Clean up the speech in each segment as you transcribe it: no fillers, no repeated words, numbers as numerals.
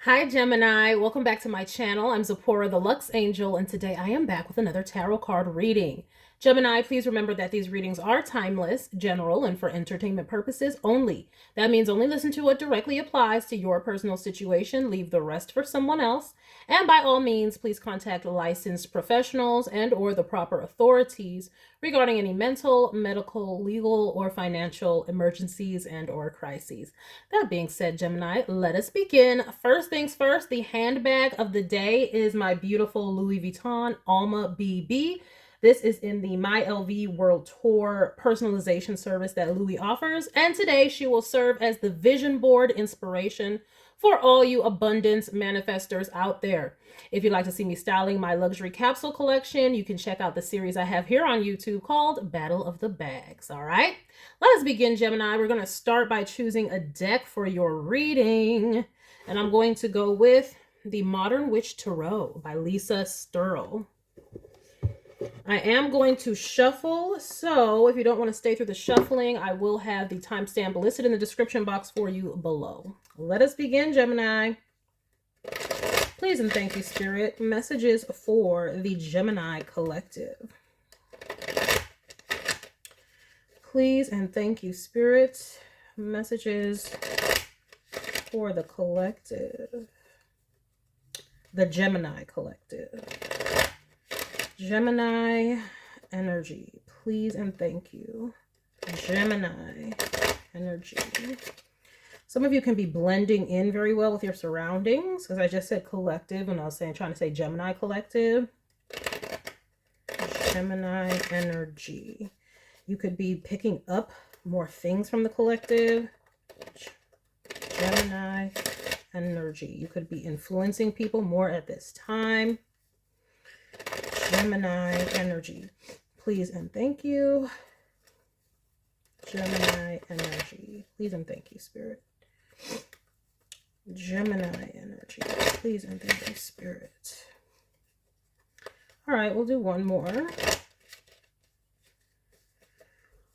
Hi Gemini, welcome back to my channel. I'm Zipporah, the Lux Angel, and today I am back with another tarot card reading. Gemini, please remember that these readings are timeless, general, and for entertainment purposes only. That means only listen to what directly applies to your personal situation, leave the rest for someone else, and by all means, please contact licensed professionals and or the proper authorities regarding any mental, medical, legal, or financial emergencies and or crises. That being said, Gemini, let us begin. First things first, the handbag of the day is my beautiful Louis Vuitton Alma BB. This is in the My LV World Tour personalization service that Louis offers. And today she will serve as the vision board inspiration for all you abundance manifestors out there. If you'd like to see me styling my luxury capsule collection, you can check out the series I have here on YouTube called Battle of the Bags. All right, let us begin, Gemini. We're going to start by choosing a deck for your reading. And I'm going to go with the Modern Witch Tarot by Lisa Sturl. I am going to shuffle, so if you don't want to stay through the shuffling, I will have the timestamp listed in the description box for you below. Let us begin, Gemini. Please and thank you, Spirit. Messages for the Gemini Collective. Please and thank you, Spirit. Messages for the collective. The Gemini Collective. Gemini energy, please and thank you. Gemini energy. Some of you can be blending in very well with your surroundings, because I just said collective and I was trying to say Gemini Collective. Gemini energy. You could be picking up more things from the collective. Gemini energy. You could be influencing people more at this time. Gemini energy, please and thank you. Gemini energy, please and thank you, Spirit. Gemini energy, please and thank you, Spirit. All right, we'll do one more.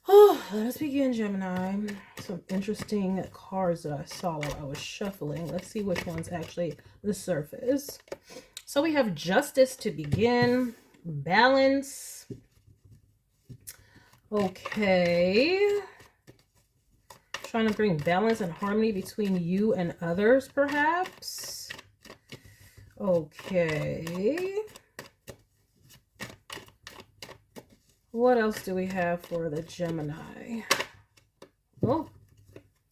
Oh, let us begin, Gemini. Some interesting cards that I saw while I was shuffling. Let's see which one's actually the surface. So we have Justice to begin. Balance. Okay. Trying to bring balance and harmony between you and others, perhaps. Okay. What else do we have for the Gemini? Oh,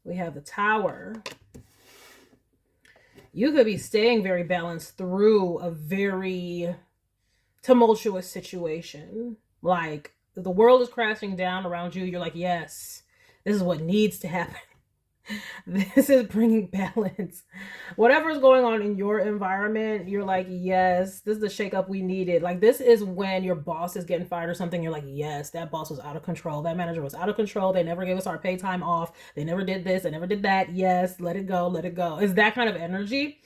we have the Tower. You could be staying very balanced through a very tumultuous situation. Like, the world is crashing down around you. You're like, yes, this is what needs to happen. This is bringing balance. Whatever is going on in your environment, you're like, yes, this is the shakeup we needed. Like, this is when your boss is getting fired or something. You're like, yes, that boss was out of control. That manager was out of control. They never gave us our pay time off. They never did this. They never did that. Yes, let it go. Let it go. It's that kind of energy.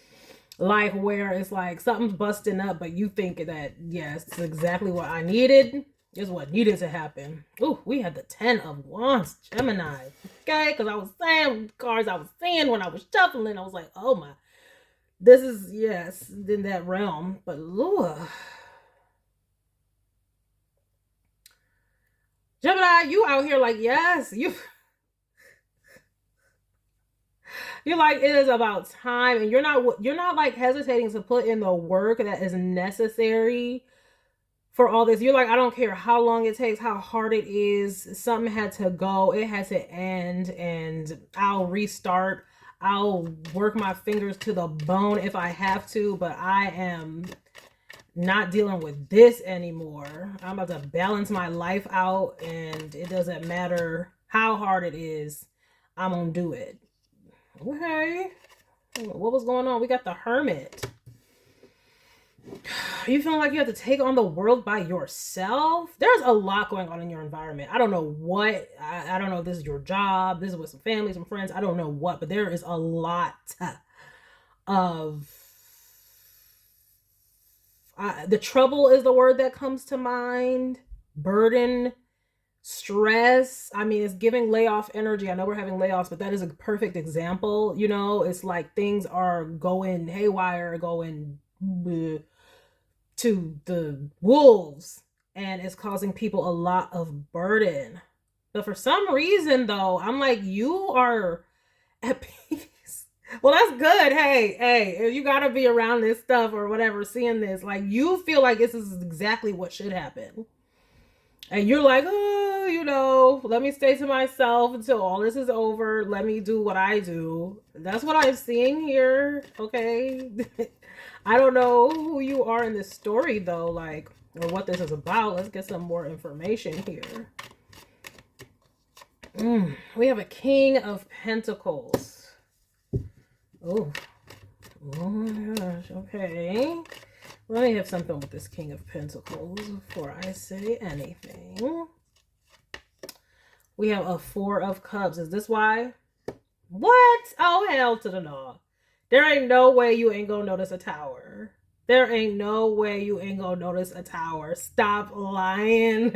Like, where it's like something's busting up, but you think that, yes, it's exactly what I needed. Is what needed to happen. Ooh, we had the 10 of Wands, Gemini. Okay, because I was saying cards I was seeing when I was shuffling. I was like, oh my, this is, yes, in that realm. But Lord, Gemini, you out here like, yes, you're like, it is about time, and you're not like hesitating to put in the work that is necessary for all this. You're like, I don't care how long it takes, how hard it is. Something had to go. It had to end, and I'll restart. I'll work my fingers to the bone if I have to, but I am not dealing with this anymore. I'm about to balance my life out, and it doesn't matter how hard it is. I'm gonna do it. Okay. What was going on? We got the Hermit. You feeling like you have to take on the world by yourself? There's a lot going on in your environment. I don't know what. I don't know if this is your job. This is with some family, some friends. I don't know what, but there is a lot of... the trouble is the word that comes to mind. Burden. stress. I mean, it's giving layoff energy. I know we're having layoffs, but that is a perfect example. You know, it's like things are going haywire, going to the wolves, and it's causing people a lot of burden. But for some reason, though, I'm like, you are at peace. Well, that's good. Hey, you gotta be around this stuff or whatever, seeing this. Like, you feel like this is exactly what should happen. And you're like, oh, you know, let me stay to myself until all this is over. Let me do what I do. That's what I'm seeing here. Okay. I don't know who you are in this story, though, like, or what this is about. Let's get some more information here. We have a King of Pentacles. Oh my gosh. Okay. Let me have something with this King of Pentacles before I say anything. We have a Four of Cups. Is this why? What? Oh, hell to the no. There ain't no way you ain't gonna notice a tower. There ain't no way you ain't gonna notice a tower. Stop lying.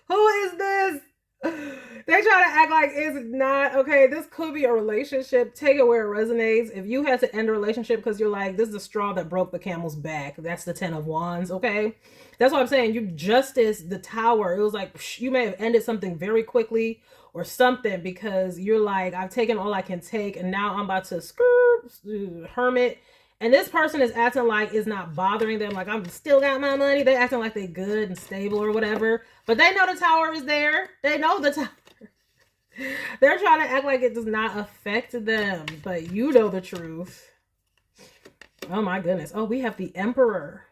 Who is this? They try to act like it's not. Okay, this could be a relationship. Take it where it resonates. If you had to end a relationship because you're like, this is the straw that broke the camel's back. That's the 10 of Wands, okay? That's what I'm saying. You justice the tower. It was like, you may have ended something very quickly or something because you're like, I've taken all I can take and now I'm about to hermit. And this person is acting like it's not bothering them. Like, I'm still got my money. They're acting like they good and stable or whatever. But they know the tower is there. They know the tower. They're trying to act like it does not affect them. But you know the truth. Oh, my goodness. Oh, we have the Emperor.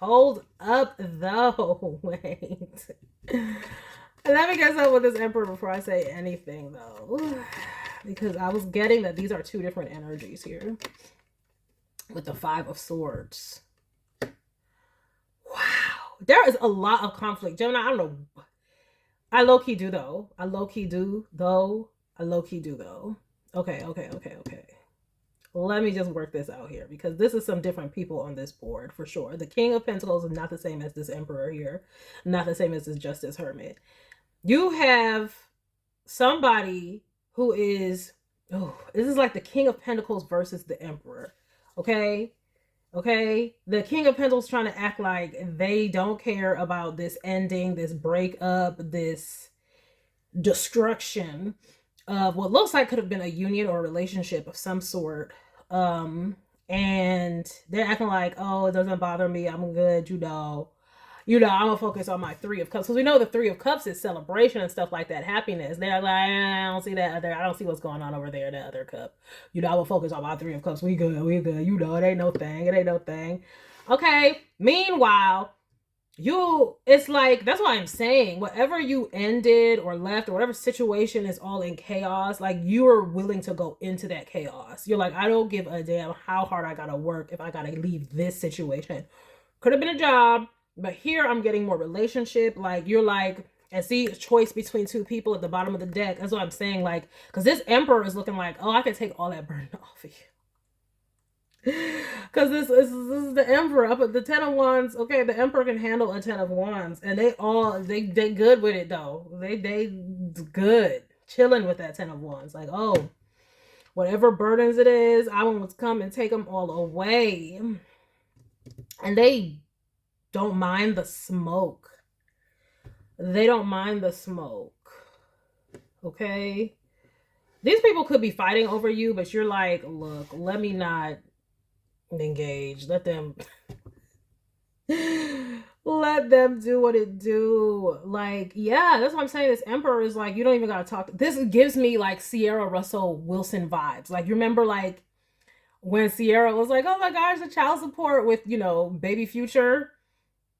Hold up, though. Wait. Let me get some with this Emperor before I say anything, though. Because I was getting that these are two different energies here. With the Five of Swords. Wow. There is a lot of conflict. Gemini, I don't know. I low-key do, though. I low-key do, though. Okay. Let me just work this out here. Because this is some different people on this board, for sure. The King of Pentacles is not the same as this Emperor here. Not the same as this Justice Hermit. You have somebody who is, this is like the King of Pentacles versus the Emperor. Okay? The King of Pentacles trying to act like they don't care about this ending, this breakup, this destruction of what looks like could have been a union or a relationship of some sort. And they're acting like, oh, it doesn't bother me. I'm good, I'm gonna focus on my Three of Cups. Because we know the Three of Cups is celebration and stuff like that, happiness. They're like, I don't see that other, I don't see what's going on over there in that other cup. I'm gonna focus on my Three of Cups. We good. It ain't no thing. Okay. Meanwhile, it's like, that's why I'm saying, whatever you ended or left or whatever situation is all in chaos, like, you are willing to go into that chaos. You're like, I don't give a damn how hard I gotta work if I gotta leave this situation. Could have been a job. But here I'm getting more relationship. Like, you're like, and see, a choice between two people at the bottom of the deck. That's what I'm saying. Like, because this Emperor is looking like, oh, I can take all that burden off of you. Because this is the Emperor up at the 10 of Wands. Okay, the Emperor can handle a 10 of Wands. And they good with it, though. They good. Chilling with that 10 of Wands. Like, oh, whatever burdens it is, I want to come and take them all away. And they don't mind the smoke. They don't mind the smoke. Okay? These people could be fighting over you, but you're like, look, let me not engage. Let them do what it do. Like, yeah, that's what I'm saying. This Emperor is like, you don't even gotta talk. This gives me like Sierra Russell Wilson vibes. Like, you remember like when Sierra was like, oh my gosh, the child support with, Baby Future.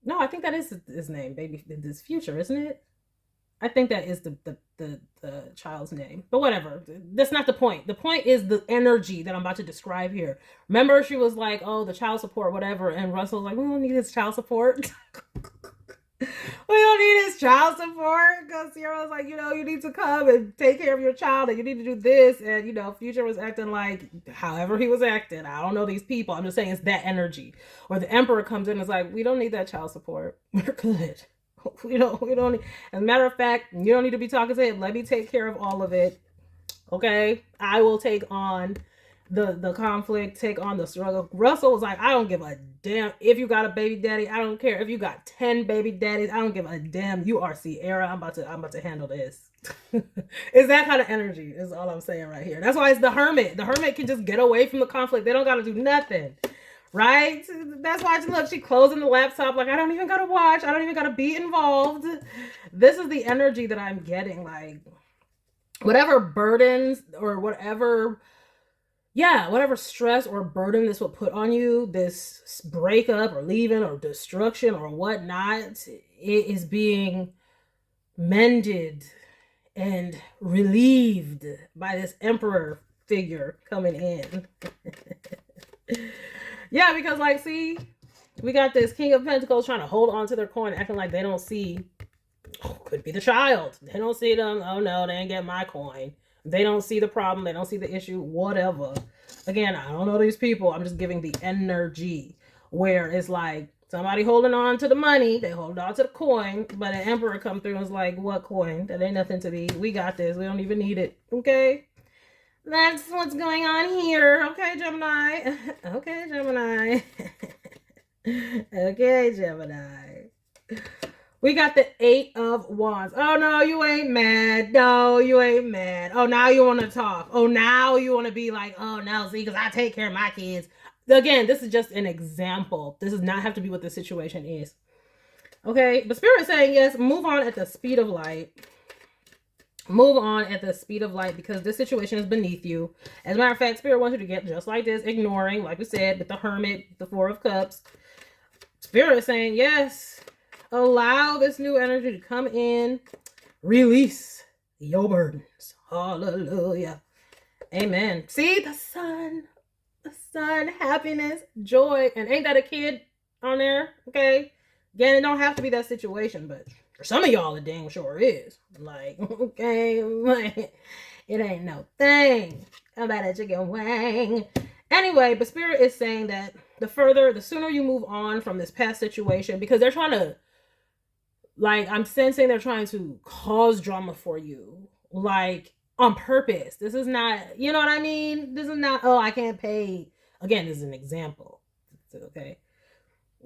No, I think that is his name, Baby. This Future, isn't it? I think that is the child's name. But whatever. That's not the point. The point is the energy that I'm about to describe here. Remember, she was like, oh, the child support, whatever. And Russell was like, we don't need his child support. We don't need his child support because Sierra was like, you need to come and take care of your child and you need to do this. And, Future was acting like however he was acting. I don't know these people. I'm just saying it's that energy. Or the Emperor comes in and is like, we don't need that child support. We're good. We don't need, as a matter of fact, you don't need to be talking to him. Let me take care of all of it. Okay? I will take on the conflict, take on the struggle. Russell was like, I don't give a damn if you got a baby daddy. I don't care if you got 10 baby daddies. I don't give a damn. You are Sierra. I'm about to handle this. It's that kind of energy is all I'm saying right here. That's why it's the hermit. The hermit can just get away from the conflict. They don't got to do nothing. Right? That's why look, she closing the laptop like I don't even gotta watch. I don't even gotta be involved. This is the energy that I'm getting. Like whatever burdens or whatever stress or burden this will put on you, this breakup or leaving or destruction or whatnot, it is being mended and relieved by this Emperor figure coming in. Yeah, because like, see, we got this King of Pentacles trying to hold on to their coin, acting like they don't see, could be the child. They don't see them. Oh no, they ain't get my coin. They don't see the problem. They don't see the issue, whatever. Again, I don't know these people. I'm just giving the energy where it's like somebody holding on to the money. They hold on to the coin, but an Emperor come through and is like, what coin? That ain't nothing to me. We got this. We don't even need it. Okay? That's what's going on here. Okay, Gemini. Okay, Gemini. Okay, Gemini. We got the 8 of Wands. Oh, no, you ain't mad. No, you ain't mad. Oh, now you want to talk. Oh, now you want to be like, oh, no, see, because I take care of my kids. Again, this is just an example. This does not have to be what the situation is. Okay, but Spirit is saying, yes, move on at the speed of light. Move on at the speed of light because this situation is beneath you. As a matter of fact, Spirit wants you to get just like this, ignoring, like we said, with the Hermit, the 4 of Cups. Spirit is saying, yes, allow this new energy to come in. Release your burdens. Hallelujah. Amen. See, the sun, happiness, joy. And ain't that a kid on there? Okay. Again, it don't have to be that situation, but for some of y'all, it dang sure is. Like, okay, like, it ain't no thing about a chicken wang. Anyway, but Spirit is saying that the sooner you move on from this past situation, because they're trying to, like, I'm sensing they're trying to cause drama for you, like, on purpose. This is not, you know what I mean? This is not, oh, I can't pay. Again, this is an example. Okay.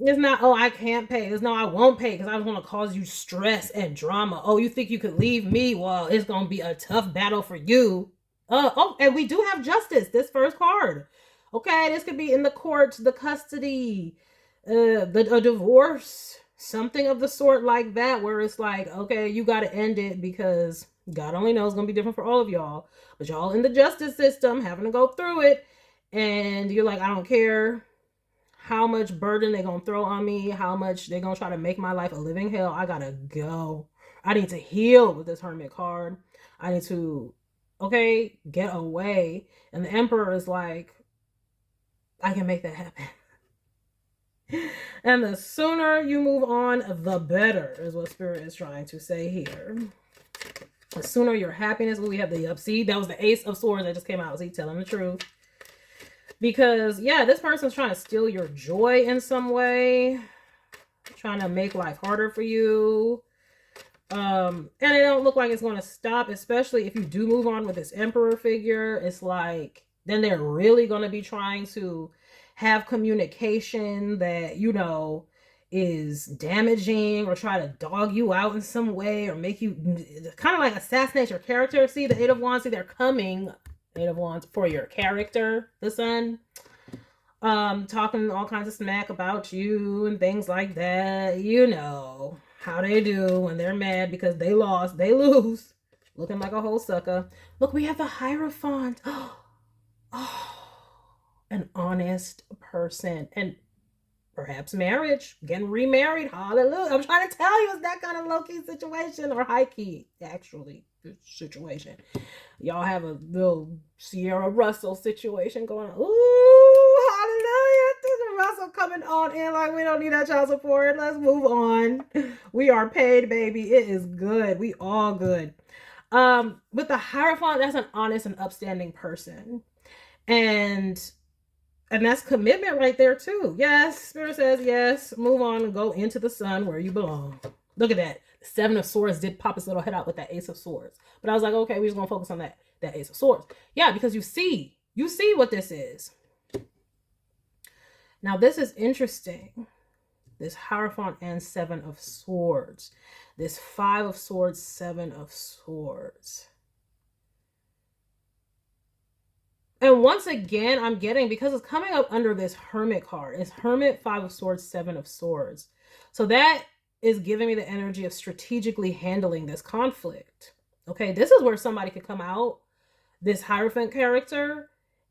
It's not, oh, I can't pay. It's no, I won't pay because I want to cause you stress and drama. Oh, you think you could leave me? Well, it's going to be a tough battle for you. And we do have justice, this first card. Okay, this could be in the courts, the custody, a divorce, something of the sort like that, where it's like, okay, you got to end it because God only knows it's going to be different for all of y'all. But y'all in the justice system having to go through it. And you're like, I don't care how much burden they're going to throw on me, how much they're going to try to make my life a living hell. I got to go. I need to heal with this Hermit card. I need to, okay, get away. And the Emperor is like, I can make that happen. And the sooner you move on, the better is what Spirit is trying to say here. The sooner your happiness, we have the see, that was the Ace of Swords that just came out. See, telling the truth. Because, yeah, this person's trying to steal your joy in some way. Trying to make life harder for you. And it don't look like it's going to stop, especially if you do move on with this Emperor figure. It's like, then they're really going to be trying to have communication that, you know, is damaging or try to dog you out in some way or make you kind of like assassinate your character. See, the 8 of Wands, see, they're coming... 8 of Wands for your character, the Sun, talking all kinds of smack about you and things like that. You know how they do when they're mad because they lost, they lose, looking like a whole sucker. Look, we have the Hierophant. Oh, an honest person and perhaps marriage, getting remarried. Hallelujah. I'm trying to tell you, it's that kind of low-key situation or high-key, actually, situation. Y'all have a little Sierra Russell situation going on. Ooh, hallelujah. The Russell are coming on in like we don't need that child support. Let's move on. We are paid, baby. It is good. We all good. With the Hierophant, that's an honest and upstanding person. And that's commitment right there too. Yes, Spirit says yes. Move on and go into the sun where you belong. Look at that. Seven of Swords did pop his little head out with that Ace of Swords. But I was like, okay, we're just gonna focus on that Ace of Swords. Yeah, because you see what this is. Now this is interesting. This Hierophant and Seven of Swords. This Five of Swords, Seven of Swords. And once again, I'm getting, because it's coming up under this Hermit card. It's Hermit, Five of Swords, Seven of Swords. So that is giving me the energy of strategically handling this conflict. Okay, this is where somebody could come out, this Hierophant character,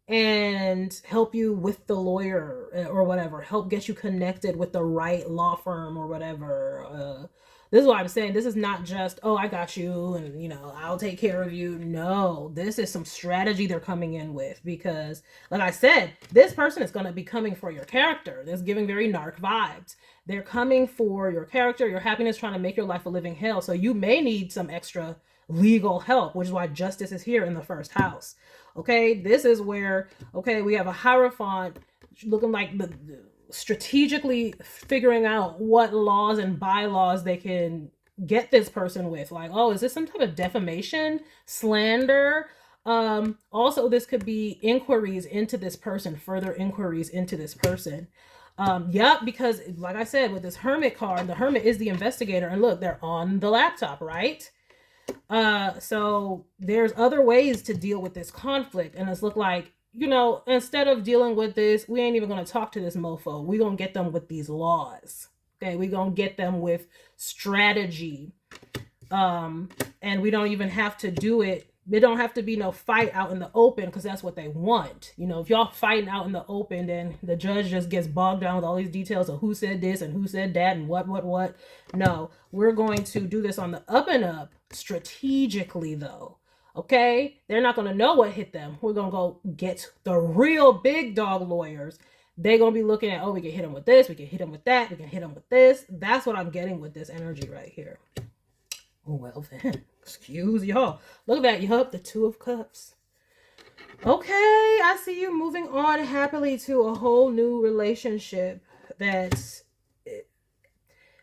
and help you with the lawyer or whatever. Help get you connected with the right law firm or whatever. This is what I'm saying. This is not just, oh, I got you and, you know, I'll take care of you. No, this is some strategy they're coming in with because, like I said, this person is going to be coming for your character. This is giving very narc vibes. They're coming for your character, your happiness, trying to make your life a living hell. So you may need some extra legal help, which is why justice is here in the first house. Okay, this is where, okay, we have a Hierophant looking like the strategically figuring out what laws and bylaws they can get this person with. Like, oh, is this some type of defamation, slander? Also, this could be inquiries into this person, further inquiries into this person. Yep, because like I said, with this Hermit card, the Hermit is the investigator. And look, they're on the laptop, right? So there's other ways to deal with this conflict. And it's look like, you know, instead of dealing with this, we ain't even going to talk to this mofo. We're going to get them with these laws. Okay, we're going to get them with strategy. And we don't even have to do it. There don't have to be no fight out in the open because that's what they want. You know, if y'all fighting out in the open, then the judge just gets bogged down with all these details of who said this and who said that and what. No, we're going to do this on the up and up strategically though. Okay, they're not going to know what hit them. We're going to go get the real big dog lawyers. They're going to be looking at, oh, we can hit them with this. We can hit them with that. We can hit them with this. That's what I'm getting with this energy right here. Oh, well then, excuse y'all. Look at that. Yup, the Two of Cups. Okay, I see you moving on happily to a whole new relationship. That's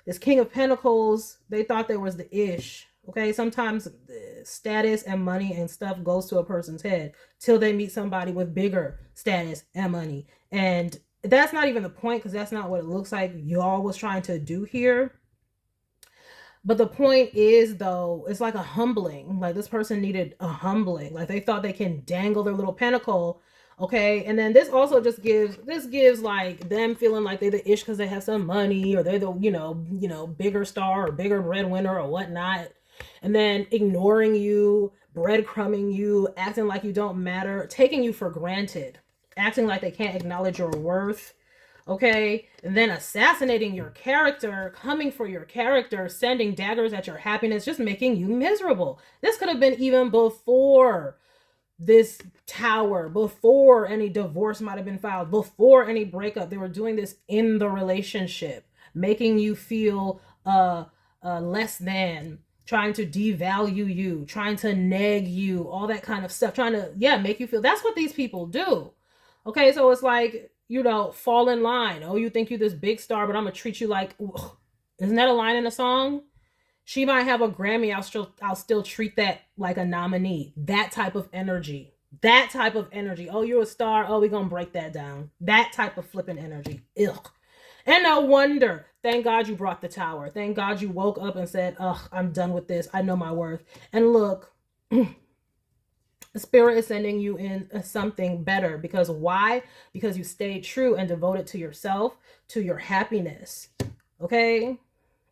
this King of Pentacles. They thought there was the ish. Okay, sometimes status and money and stuff goes to a person's head till they meet somebody with bigger status and money. And that's not even the point because that's not what it looks like y'all was trying to do here. But the point is, though, it's like a humbling. Like this person needed a humbling. Like they thought they can dangle their little pentacle. Okay, and then this also just gives like them feeling like they're the ish because they have some money or they're the, you know, bigger star or bigger breadwinner or whatnot. And then ignoring you, breadcrumbing you, acting like you don't matter, taking you for granted, acting like they can't acknowledge your worth. Okay, and then assassinating your character, coming for your character, sending daggers at your happiness, just making you miserable. This could have been even before this tower, before any divorce might have been filed, before any breakup. They were doing this in the relationship, making you feel less than, trying to devalue you, trying to neg you, all that kind of stuff, trying to, yeah, make you feel. That's what these people do. Okay, so it's like, you know, fall in line. Oh, you think you're this big star, but I'm gonna treat you like, ugh. Isn't that a line in a song? She might have a Grammy, I'll still treat that like a nominee. That type of energy. That type of energy. Oh, you're a star. Oh, we're gonna break that down. That type of flipping energy. Ugh. And no wonder. Thank God you brought the tower. Thank God you woke up and said, ugh, I'm done with this. I know my worth. And look, Spirit is sending you in something better. Because why? Because you stayed true and devoted to yourself, to your happiness. Okay?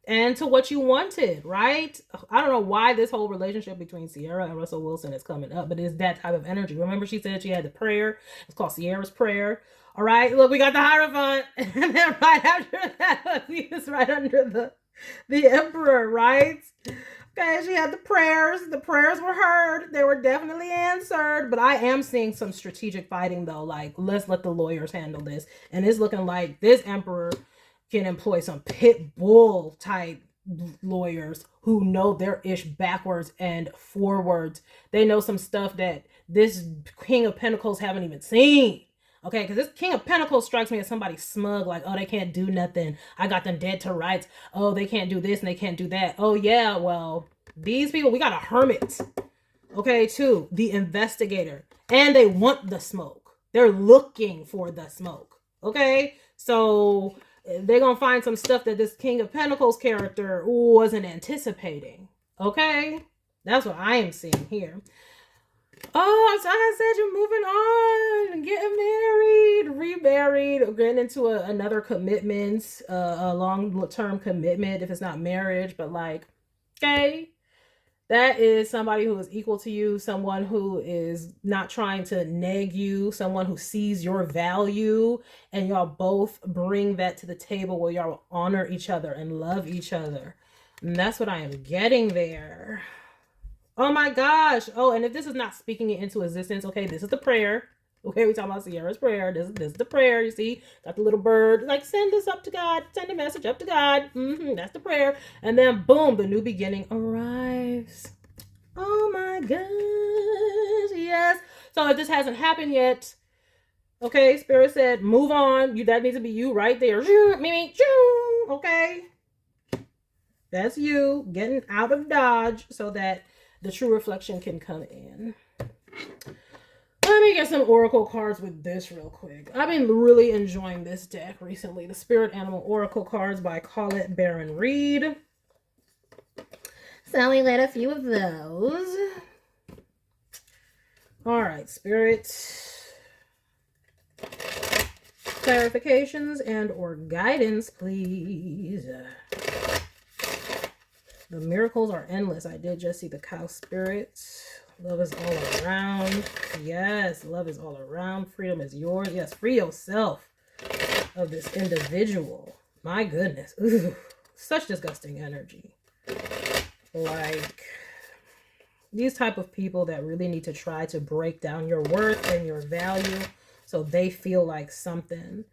And to what you wanted, right? I don't know why this whole relationship between Sierra and Russell Wilson is coming up, but it's that type of energy. Remember she said she had the prayer. It's called Sierra's prayer. All right, look, we got the Hierophant. And then right after that, it's right under the Emperor, right? Okay, she had the prayers. The prayers were heard. They were definitely answered. But I am seeing some strategic fighting, though. Like, let's let the lawyers handle this. And it's looking like this emperor can employ some pit bull type lawyers who know their ish backwards and forwards. They know some stuff that this King of Pentacles haven't even seen. Okay, because this King of Pentacles strikes me as somebody smug, like, oh, they can't do nothing. I got them dead to rights. Oh, they can't do this and they can't do that. Oh, yeah, well, these people, we got a hermit, okay, too, the investigator. And they want the smoke. They're looking for the smoke, okay? So they're going to find some stuff that this King of Pentacles character wasn't anticipating, okay? That's what I am seeing here. Oh, so I said you're moving on, getting married, remarried, getting into another commitment, a long-term commitment if it's not marriage, but like, okay, that is somebody who is equal to you, someone who is not trying to neg you, someone who sees your value, and y'all both bring that to the table where y'all honor each other and love each other. And that's what I am getting there. Oh my gosh. Oh, and if this is not speaking it into existence, okay, this is the prayer. Okay, we talking about Sierra's prayer. This is the prayer. You see, got the little bird. Like, send this up to God. Send a message up to God. That's the prayer. And then, boom, the new beginning arrives. Oh my gosh. Yes. So if this hasn't happened yet, okay, Spirit said, move on. That needs to be you right there. Mimi. Okay. That's you getting out of Dodge so that the true reflection can come in. Let me get some oracle cards with this real quick. I've been really enjoying this deck recently. The Spirit Animal Oracle cards by Colette Baron Reed. So we got a few of those. All right, Spirit. Clarifications and or guidance, please. The miracles are endless. I did just see the cow spirits. Love is all around. Yes, love is all around. Freedom is yours. Yes, free yourself of this individual. My goodness. Ooh, such disgusting energy. Like, these type of people that really need to try to break down your worth and your value so they feel like something.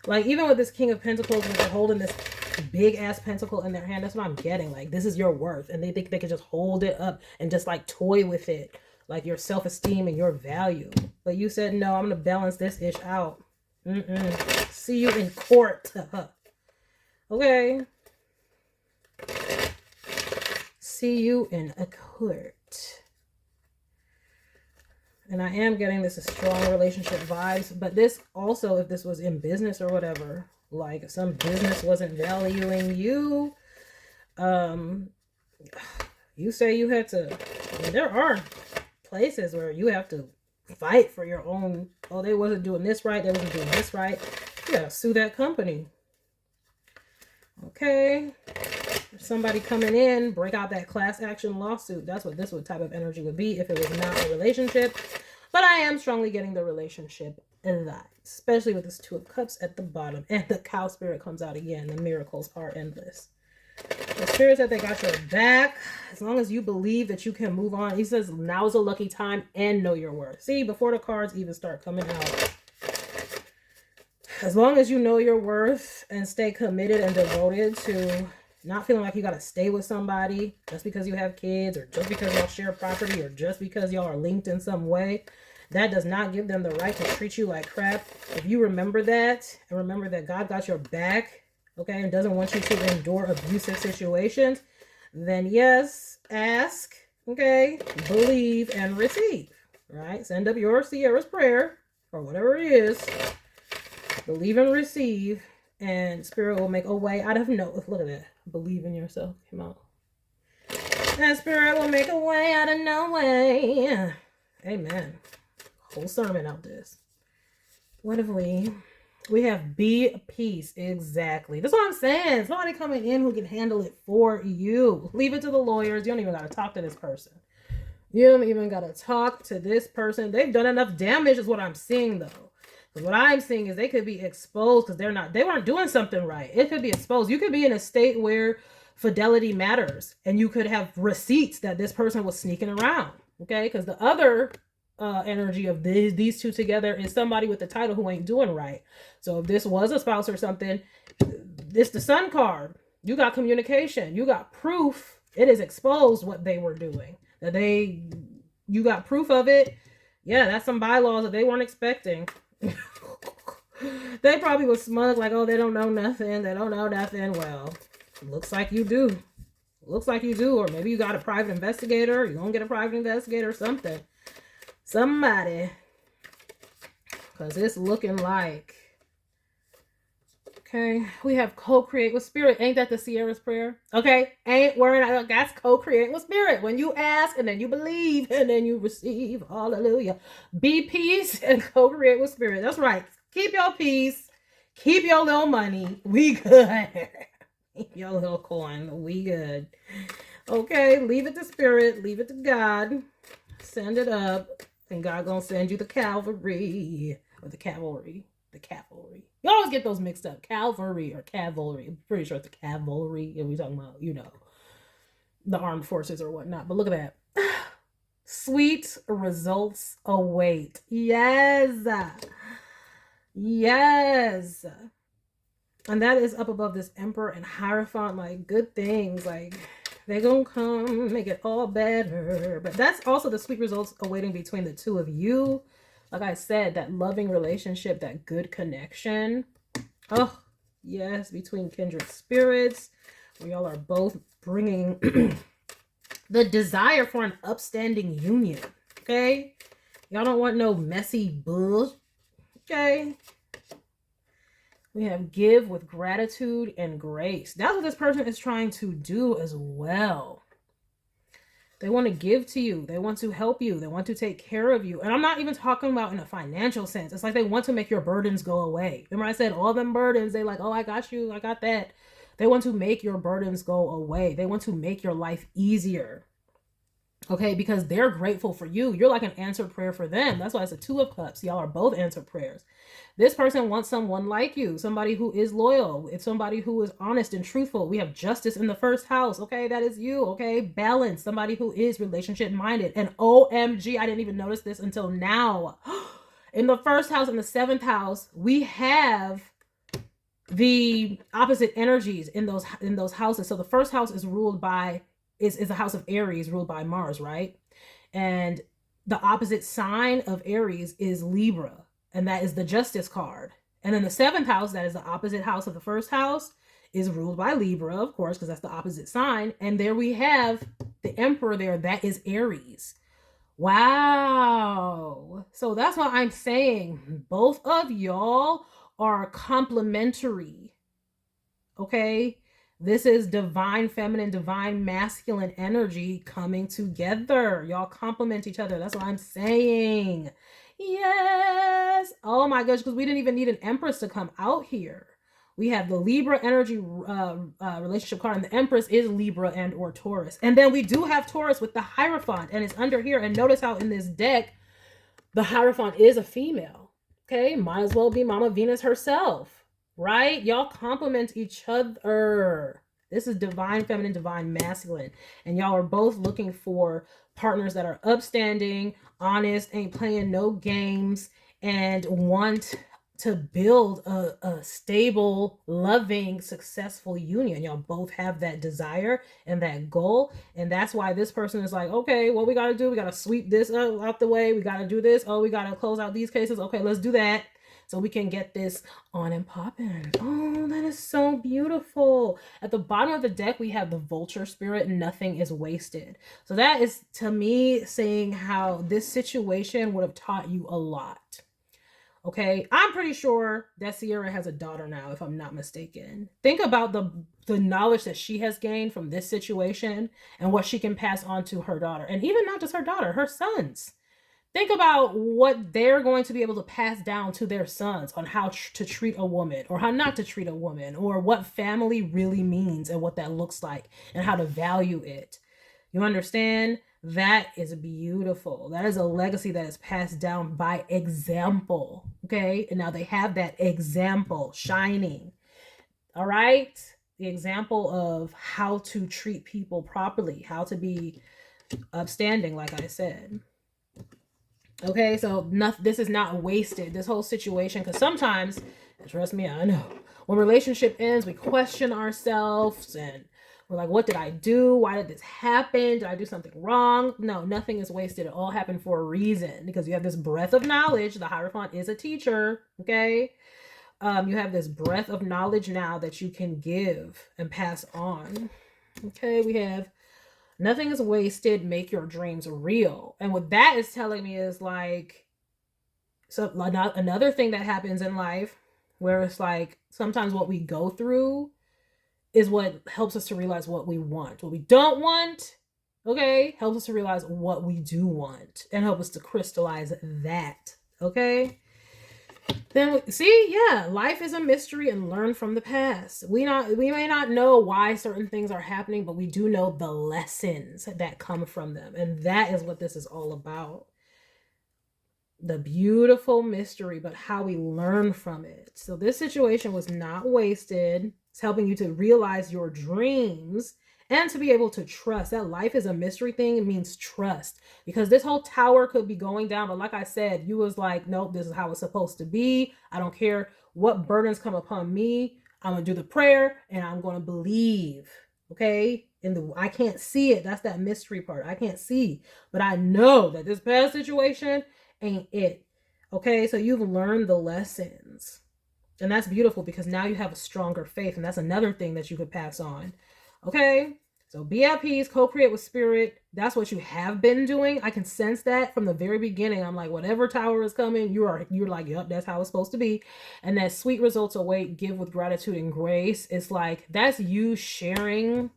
Like, even with this King of Pentacles, when they're holding this big ass pentacle in their hand, that's what I'm getting. Like, this is your worth, and they think they can just hold it up and just like toy with it, like your self-esteem and your value. But you said, no, I'm gonna balance this ish out. See you in court. Okay, see you in a court. And I am getting this strong relationship vibes, but this also, if this was in business or whatever, like if some business wasn't valuing you, you say you had to, I mean, there are places where you have to fight for your own, oh, they wasn't doing this right, they wasn't doing this right. You gotta sue that company. Okay. If somebody coming in, break out that class action lawsuit. That's what this type of energy would be if it was not a relationship. But I am strongly getting the relationship vibe, especially with this Two of Cups at the bottom. And the cow spirit comes out again. The miracles are endless. The spirit said they got your back. As long as you believe that you can move on. He says now is a lucky time and know your worth. See, before the cards even start coming out. As long as you know your worth and stay committed and devoted to not feeling like you got to stay with somebody just because you have kids or just because y'all share property or just because y'all are linked in some way, that does not give them the right to treat you like crap. If you remember that and remember that God got your back, okay, and doesn't want you to endure abusive situations, then yes, ask, okay, believe, and receive, right? Send up your Sierra's prayer or whatever it is. Believe and receive, and Spirit will make a way out of no. Look at that. Believe in yourself. Come on. And Spirit will make a way out of no way. Amen. Whole sermon out this. What have we? We have be peace. Exactly. That's what I'm saying. Somebody coming in who can handle it for you. Leave it to the lawyers. You don't even got to talk to this person. You don't even got to talk to this person. They've done enough damage is what I'm seeing, though. Because what I'm seeing is they could be exposed because they weren't doing something right. It could be exposed. You could be in a state where fidelity matters. And you could have receipts that this person was sneaking around. Okay, because the other energy of these two together is somebody with the title who ain't doing right. So if this was a spouse or something, it's the Sun card. You got communication. You got proof. It is exposed what they were doing. You got proof of it. Yeah, that's some bylaws that they weren't expecting. They probably was smug, like, oh, they don't know nothing. They don't know nothing. Well, looks like you do. Looks like you do. Or maybe you got a private investigator. You're going to get a private investigator or something. Somebody. Because it's looking like. Okay. We have co-create with spirit. Ain't that the Sierra's prayer? Okay. Ain't worrying. That's co-create with spirit. When you ask and then you believe and then you receive. Hallelujah. Be peace and co-create with spirit. That's right. Keep your peace. Keep your little money. We good. Keep your little coin. We good. Okay. Leave it to spirit. Leave it to God. Send it up. And God gonna send you the cavalry. Or the cavalry. The cavalry. You always get those mixed up. Cavalry or cavalry. I'm pretty sure it's the cavalry. And we're talking about, you know, the armed forces or whatnot. But look at that. Sweet results await. Yes. Yes. And that is up above this Emperor and Hierophant. Like, good things. Like, they're gonna come, make it all better. But that's also the sweet results awaiting between the two of you. Like I said, that loving relationship, that good connection. Oh, yes, between kindred spirits. We all are both bringing the desire for an upstanding union. Okay? Y'all don't want no messy bull. Okay? We have give with gratitude and grace. That's what this person is trying to do as well. They want to give to you. They want to help you. They want to take care of you. And I'm not even talking about in a financial sense. It's like they want to make your burdens go away. Remember I said all them burdens, they like, oh, I got you. I got that. They want to make your burdens go away. They want to make your life easier. Okay, because they're grateful for you. You're like an answered prayer for them. That's why it's a 2 of Cups. Y'all are both answered prayers. This person wants someone like you, somebody who is loyal. It's somebody who is honest and truthful. We have justice in the first house. Okay, that is you. Okay, balance. Somebody who is relationship minded. And OMG, I didn't even notice this until now. In the first house and the 7th house, we have the opposite energies in those houses. So the first house is ruled by is a house of Aries ruled by Mars, right? And the opposite sign of Aries is Libra, and that is the Justice card. And then the 7th house, that is the opposite house of the first house, is ruled by Libra, of course, because that's the opposite sign. And there we have the Emperor there, that is Aries. Wow. So that's why I'm saying both of y'all are complementary. Okay? This is divine feminine, divine masculine energy coming together. Y'all complement each other. That's what I'm saying. Yes. Oh my gosh, because we didn't even need an Empress to come out here. We have the Libra energy relationship card, and the Empress is Libra and or Taurus. And then we do have Taurus with the Hierophant, and it's under here. And notice how in this deck, the Hierophant is a female. Okay, might as well be Mama Venus herself. Right? Y'all complement each other. This is divine feminine, divine masculine. And y'all are both looking for partners that are upstanding, honest, ain't playing no games, and want to build a stable, loving, successful union. Y'all both have that desire and that goal. And that's why this person is like, okay, what we got to do? We got to sweep this out the way. We got to do this. Oh, we got to close out these cases. Okay, let's do that. So we can get this on and popping. Oh, that is so beautiful. At the bottom of the deck, we have the Vulture spirit. Nothing is wasted. So that is, to me, saying how this situation would have taught you a lot. Okay, I'm pretty sure that Sierra has a daughter now, if I'm not mistaken. Think about the knowledge that she has gained from this situation and what she can pass on to her daughter. And even not just her daughter, her sons. Think about what they're going to be able to pass down to their sons on how to treat a woman or how not to treat a woman, or what family really means and what that looks like and how to value it. You understand? That is beautiful. That is a legacy that is passed down by example. Okay. And now they have that example shining. All right. the example of how to treat people properly, how to be upstanding, like I said. Okay, so this is not wasted, this whole situation, because sometimes, trust me, I know, when relationship ends, we question ourselves and we're like, what did I do? Why did this happen? Did I do something wrong? No, nothing is wasted. It all happened for a reason, because you have this breadth of knowledge. The Hierophant is a teacher, okay? You have this breadth of knowledge now that you can give and pass on. Okay, we have nothing is wasted. Make your dreams real. And what that is telling me is like, so another thing that happens in life where it's like sometimes what we go through is what helps us to realize what we want. What we don't want, okay, helps us to realize what we do want and help us to crystallize that, okay? Then see, yeah, life is a mystery and learn from the past. We may not know why certain things are happening, but we do know the lessons that come from them. And that is what this is all about. The beautiful mystery, but how we learn from it. So this situation was not wasted. It's helping you to realize your dreams and to be able to trust. That life is a mystery thing. It means trust, because this whole tower could be going down. But like I said, you was like, nope, this is how it's supposed to be. I don't care what burdens come upon me. I'm going to do the prayer and I'm going to believe. Okay. I can't see it. That's that mystery part. I can't see, but I know that this past situation ain't it. Okay. So you've learned the lessons, and that's beautiful, because now you have a stronger faith. And that's another thing that you could pass on. Okay. So be at peace, co-create with spirit. That's what you have been doing. I can sense that from the very beginning. I'm like, whatever tower is coming, you're like, yep, that's how it's supposed to be. And that sweet results await, give with gratitude and grace. It's like, that's you sharing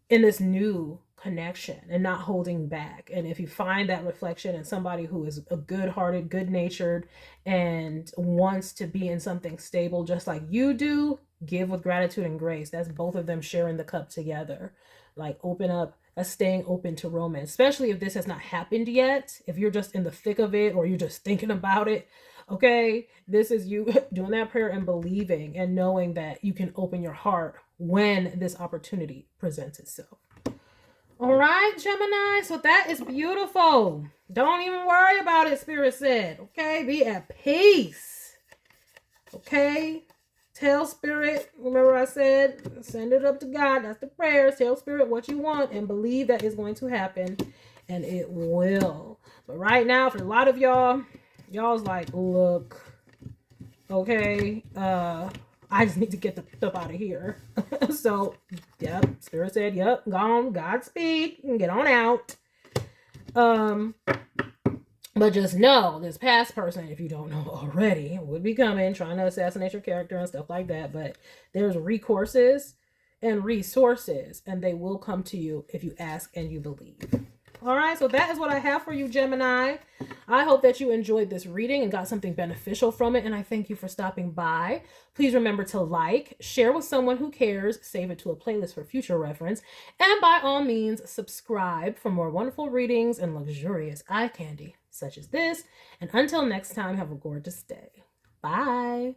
in this new connection and not holding back. And if you find that reflection in somebody who is a good-hearted, good-natured, and wants to be in something stable just like you do, give with gratitude and grace. That's both of them sharing the cup together. Like, open up. That's staying open to romance, especially if this has not happened yet. If you're just in the thick of it, or you're just thinking about it, okay, this is you doing that prayer and believing and knowing that you can open your heart when this opportunity presents itself. All right, Gemini. So that is beautiful. Don't even worry about it, Spirit said. Okay, be at peace. Okay, tell Spirit, remember I said, send it up to God. That's the prayers. Tell Spirit what you want and believe that it's going to happen, and it will. But right now, for a lot of y'all's like, look, okay, I just need to get the stuff out of here. So, yep, Spirit said, yep, gone, Godspeed, and get on out. But just know, this past person, if you don't know already, would be coming, trying to assassinate your character and stuff like that. But there's recourses and resources, and they will come to you if you ask and you believe. All right, so that is what I have for you, Gemini. I hope that you enjoyed this reading and got something beneficial from it, and I thank you for stopping by. Please remember to like, share with someone who cares, save it to a playlist for future reference, and by all means, subscribe for more wonderful readings and luxurious eye candy such as this. And until next time, have a gorgeous day. Bye.